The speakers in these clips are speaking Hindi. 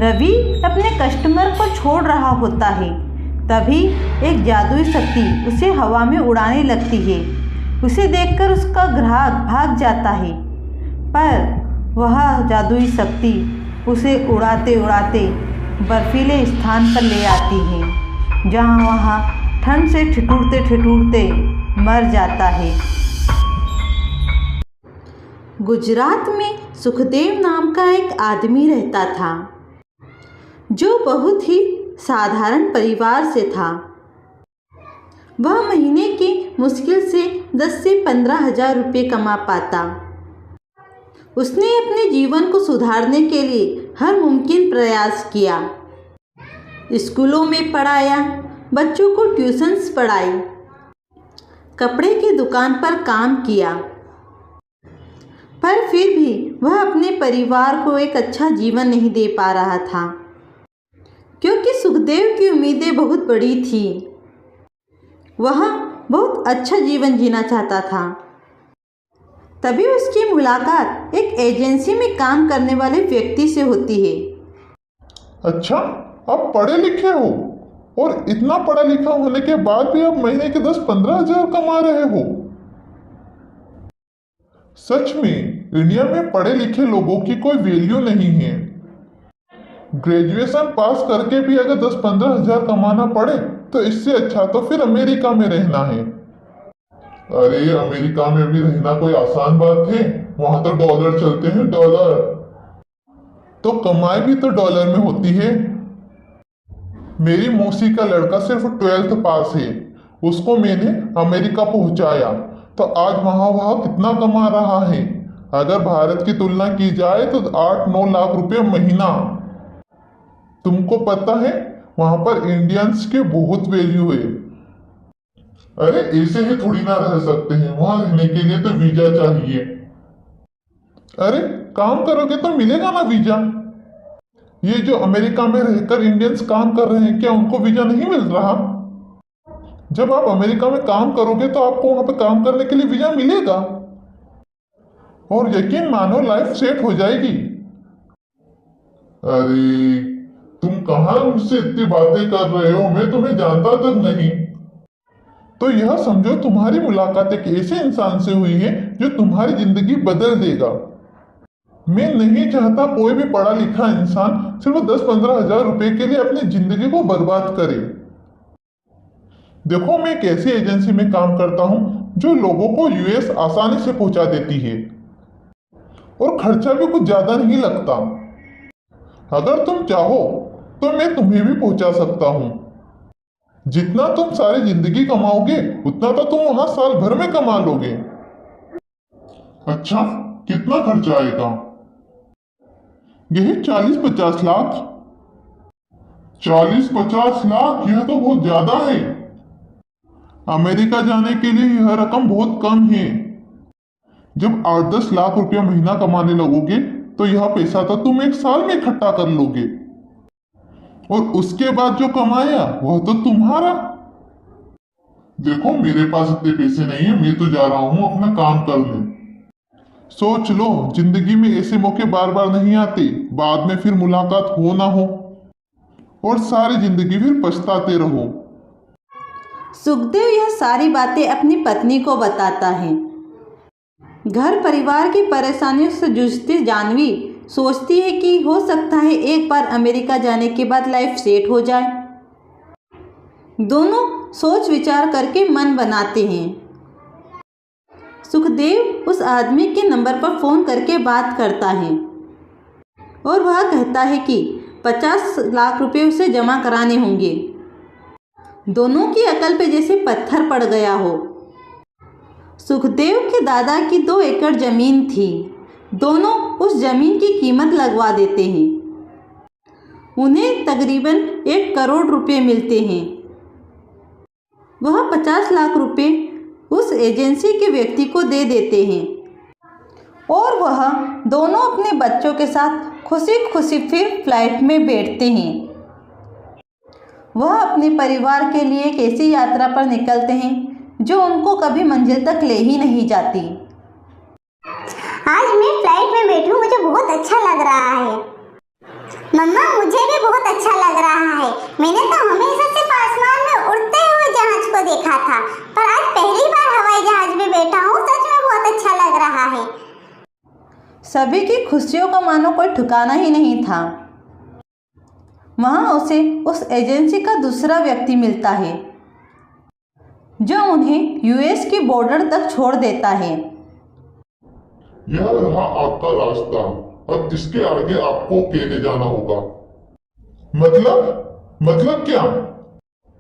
रवि अपने कस्टमर को छोड़ रहा होता है, तभी एक जादुई शक्ति उसे हवा में उड़ाने लगती है। उसे देखकर उसका ग्राहक भाग जाता है, पर वह जादुई शक्ति उसे उड़ाते उड़ाते बर्फीले स्थान पर ले आती है, जहाँ वह ठंड से ठिठुरते ठिठुरते मर जाता है। गुजरात में सुखदेव नाम का एक आदमी रहता था, जो बहुत ही साधारण परिवार से था। वह महीने की मुश्किल से 10 से 15,000 रुपये कमा पाता। उसने अपने जीवन को सुधारने के लिए हर मुमकिन प्रयास किया। स्कूलों में पढ़ाया, बच्चों को ट्यूशन्स पढ़ाई, कपड़े की दुकान पर काम किया, पर फिर भी वह अपने परिवार को एक अच्छा जीवन नहीं दे पा रहा था, क्योंकि सुखदेव की उम्मीदें बहुत बड़ी थी। वह बहुत अच्छा जीवन जीना चाहता था। तभी उसकी मुलाकात एक एजेंसी में काम करने वाले व्यक्ति से होती है। अच्छा, आप पढ़े लिखे हो और इतना पढ़ा लिखा होने के बाद भी आप महीने के 10-15 हजार कमा रहे हो। सच में इंडिया में पढ़े लिखे लोगों की कोई वैल्यू नहीं है। ग्रेजुएशन पास करके भी अगर 10-15 हजार कमाना पड़े तो इससे अच्छा तो फिर अमेरिका में रहना है। अरे अमेरिका में भी रहना कोई आसान बात है? वहां तो डॉलर चलते हैं, डॉलर। तो कमाई भी तो डॉलर में होती है। मेरी मौसी का लड़का सिर्फ 12th पास है, उसको मैंने अमेरिका पहुंचाया, तो आज वह कितना कमा रहा है? अगर भारत की तुलना की जाए तो 8-9 लाख रुपए महीना। तुमको पता है वहां पर इंडियंस के बहुत वैल्यू है। अरे ऐसे ही थोड़ी ना रह सकते हैं, वहां रहने के लिए तो वीजा चाहिए। अरे काम करोगे तो मिलेगा ना वीजा। ये जो अमेरिका में रहकर इंडियंस काम कर रहे हैं, क्या उनको वीजा नहीं मिल रहा? जब आप अमेरिका में काम करोगे तो आपको वहां पर काम करने के लिए वीजा मिलेगा, और यकीन मानो लाइफ सेट हो जाएगी। अरे तुम कहां मुझसे इतनी बातें कर रहे हो? मैं तुम्हें जानता तक नहीं। तो यह समझो तुम्हारी मुलाकात एक ऐसे इंसान से हुई है जो तुम्हारी जिंदगी बदल देगा। मैं नहीं चाहता कोई भी पढ़ा लिखा इंसान सिर्फ 10-15 हजार रुपए के लिए अपनी जिंदगी को बर्बाद करे। देखो, मैं एक ऐसी एजेंसी में काम करता हूं जो लोगों को यूएस आसानी से पहुंचा देती है, और खर्चा भी कुछ ज्यादा नहीं लगता। अगर तुम चाहो तो मैं तुम्हें भी पहुंचा सकता हूं। जितना तुम सारी जिंदगी कमाओगे उतना तो तुम वहां साल भर में कमा लोगे। अच्छा, कितना खर्चा आएगा? यही 40-50 लाख। 40-50 लाख, यह तो बहुत ज्यादा है। अमेरिका जाने के लिए यह रकम बहुत कम है। जब 8-10 लाख रुपया महीना कमाने लगोगे तो यह पैसा तो तुम एक साल में इकट्ठा कर लोगे, और उसके बाद जो कमाया वह तो तुम्हारा। देखो, मेरे पास इतने पैसे नहीं है, मैं तो जा रहा हूं अपना काम करने। सोच लो, जिंदगी में ऐसे मौके बार बार नहीं आते, बाद में फिर मुलाकात हो ना हो और सारी जिंदगी फिर पछताते रहो। सुखदेव यह सारी बातें अपनी पत्नी को बताता है। घर परिवार की परेशानियों से जूझती जानवी सोचती है कि हो सकता है एक बार अमेरिका जाने के बाद लाइफ सेट हो जाए। दोनों सोच विचार करके मन बनाते हैं। सुखदेव उस आदमी के नंबर पर फोन करके बात करता है, और वह कहता है कि 50 लाख रुपए उसे जमा कराने होंगे। दोनों की अकल पे जैसे पत्थर पड़ गया हो। सुखदेव के दादा की 2 एकड़ जमीन थी। दोनों उस जमीन की कीमत लगवा देते हैं। उन्हें तकरीबन 1 करोड़ रुपए मिलते हैं। वह 50 लाख रुपए उस एजेंसी के व्यक्ति को दे देते हैं, और वह दोनों अपने बच्चों के साथ खुशी खुशी फिर फ्लाइट में बैठते हैं। वह अपने परिवार के लिए एक ऐसी यात्रा पर निकलते हैं जो उनको कभी मंजिल तक ले ही नहीं जाती। आज मैं फ्लाइट में बैठी हूँ, मुझे बहुत अच्छा लग रहा है। मम्मा मुझे भी बहुत अच्छा लग रहा है। मैंने तो हमेशा सिर्फ आसमान में उड़ते हुए जहाज को देखा था, पर आज पहली बार हवाई जहाज में बैठा हूँ। सच में बहुत अच्छा लग रहा है। सभी की खुशियों का मानो कोई ठिकाना ही नहीं था। वहाँ उसे उस एजेंसी का दूसरा व्यक्ति मिलता है जो उन्हें यूएस की बॉर्डर तक छोड़ देता है। यह रहा आपका रास्ता, अब इसके आगे आपको अकेले जाना होगा। मतलब क्या?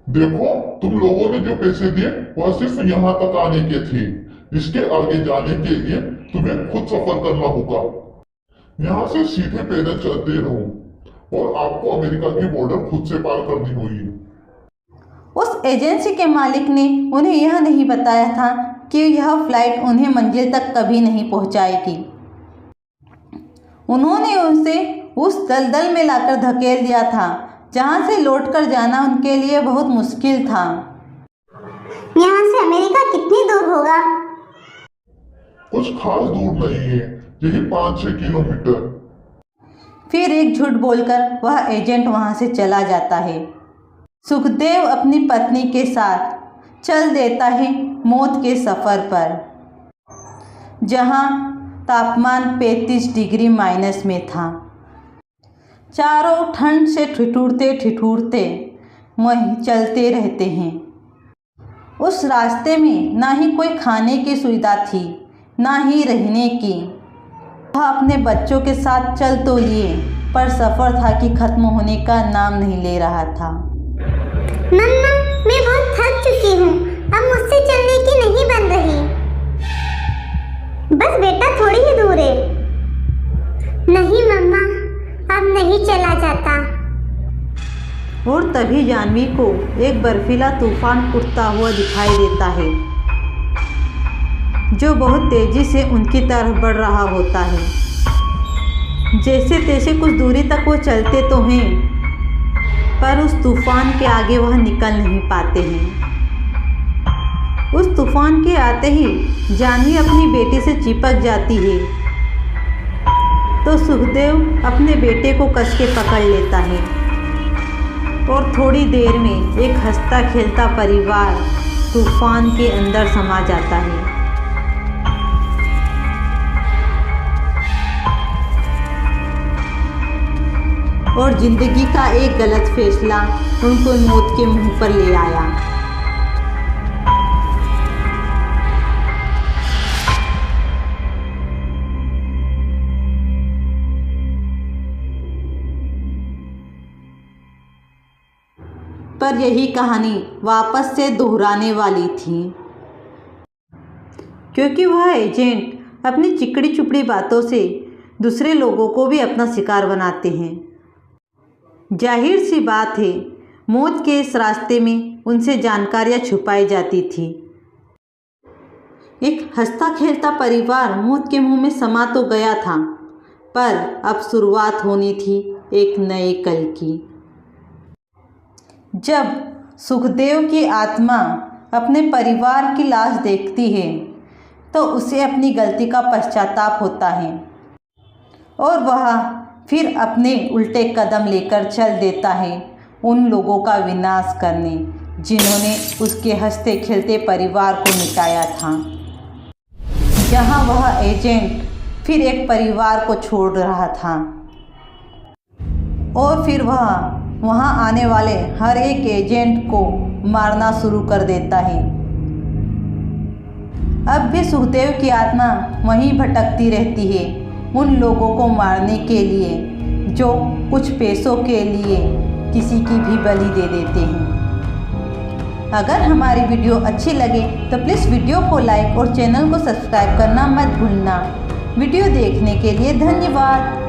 देखो, तुम लोगों ने जो पैसे दिए वह सिर्फ यहाँ तक आने के थे। इसके आगे जाने के लिए तुम्हें खुद सफर करना होगा। यहाँ से सीधे पैदल चलते रहो और आपको अमेरिका की बॉर्डर खुद से पार करनी होगी। उस एजेंसी के मालिक ने उन्हें यह नहीं बताया था कि यह फ्लाइट उन्हें मंजिल तक कभी नहीं पहुंचाएगी। उन्होंने उसे उस दलदल में लाकर धकेल दिया था जहां से लौटकर जाना उनके लिए बहुत मुश्किल था। यहाँ से अमेरिका कितनी दूर होगा? कुछ खास दूर नहीं है, यही 5-6 किलोमीटर। फिर एक झूठ बोलकर वह एजेंट वहां से चला जाता है। सुखदेव अपनी पत्नी के साथ चल देता है मौत के सफ़र पर, जहां तापमान 35 डिग्री माइनस में था। चारों ठंड से ठिठुरते वहीं चलते रहते हैं। उस रास्ते में ना ही कोई खाने की सुविधा थी, ना ही रहने की। वह अपने बच्चों के साथ चल तो लिए, पर सफ़र था कि ख़त्म होने का नाम नहीं ले रहा था। मम्मा, मैं बहुत थक चुकी हूँ, अब मुझसे चलने की नहीं बन रही। बस बेटा, थोड़ी ही दूर है। नहीं मम्मा, अब नहीं चला जाता। और तभी जाह्नवी को एक बर्फीला तूफान उठता हुआ दिखाई देता है, जो बहुत तेजी से उनकी तरफ बढ़ रहा होता है। जैसे तैसे कुछ दूरी तक वो चलते तो हैं, पर उस तूफान के आगे वह निकल नहीं पाते हैं। उस तूफान के आते ही जाह्नवी अपनी बेटी से चिपक जाती है, तो सुखदेव अपने बेटे को कस के पकड़ लेता है और थोड़ी देर में एक हंसता खेलता परिवार तूफान के अंदर समा जाता है। और जिंदगी का एक गलत फैसला उनको मौत के मुंह पर ले आया। पर यही कहानी वापस से दोहराने वाली थी, क्योंकि वह एजेंट अपनी चिकड़ी चुपड़ी बातों से दूसरे लोगों को भी अपना शिकार बनाते हैं। जाहिर सी बात है, मौत के इस रास्ते में उनसे जानकारियां छुपाई जाती थी। एक हंसता खेलता परिवार मौत के मुंह में समा तो गया था, पर अब शुरुआत होनी थी एक नए कल की। जब सुखदेव की आत्मा अपने परिवार की लाश देखती है, तो उसे अपनी गलती का पश्चाताप होता है और वह फिर अपने उल्टे कदम लेकर चल देता है उन लोगों का विनाश करने जिन्होंने उसके हंसते खेलते परिवार को मिटाया था। जहां वह एजेंट फिर एक परिवार को छोड़ रहा था और फिर वह वहां आने वाले हर एक एजेंट को मारना शुरू कर देता है। अब भी सुखदेव की आत्मा वहीं भटकती रहती है उन लोगों को मारने के लिए जो कुछ पैसों के लिए किसी की भी बलि दे देते हैं। अगर हमारी वीडियो अच्छी लगे तो प्लीज़ वीडियो को लाइक और चैनल को सब्सक्राइब करना मत भूलना। वीडियो देखने के लिए धन्यवाद।